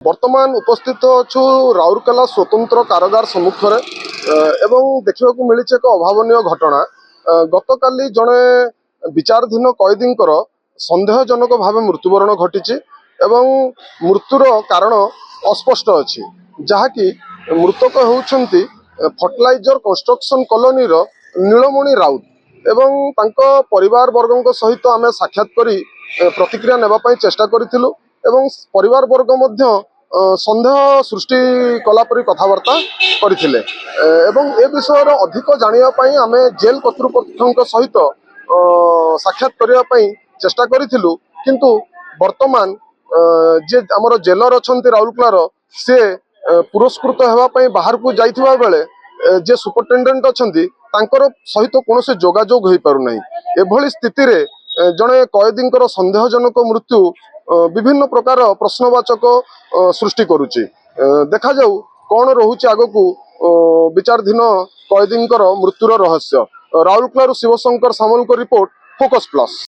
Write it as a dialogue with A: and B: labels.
A: बर्तमान उपस्थित अच्छु राउरकेला स्वतंत्र कारागार सम्मुखें एवं देखा मिली एक अभावन घटना। गतकाली जड़े विचाराधीन कैदी सन्देहजनक भाव मृत्युवरण घटी एवं मृत्युर कारण अस्पष्ट अच्छी जहाँकि मृतक होउछंती फर्टिलाइजर कंस्ट्रक्शन कॉलोनी नीलमणि राउत एवं तांको परिवार वर्गों सहित आम साक्षात करी प्रतिक्रिया नेबापई चेष्टा करिथिलु एवं परिवार वर्ग मध्य सन्देह सृष्टि कलापरी कथबार्ता करथिले एवं ए विषय अधिक जानियापई आम जेल कर्तृपक्ष सहित साक्षात करने चेष्टा करिथिलु किंतु वर्तमान जे आमर जेलर अछंती राउरकेलार से पुरस्कृत हेबापई बाहर को जाइथिबा बेले जे सुपरिटेडेंट अछंती तांकर सहित कौन से जोगाजोग हो पारु नहीं। एभली स्थिति रे जड़े कैदी सन्देहजनक मृत्यु विभिन्न प्रकार प्रश्नवाचक सृष्टि करुच्ची। देखा जाऊ कौन रोचे आगकू विचाराधीन कैदी मृत्युर रहस्य। राउरकेला शिवशंकर सामल को रिपोर्ट, फोकस प्लस।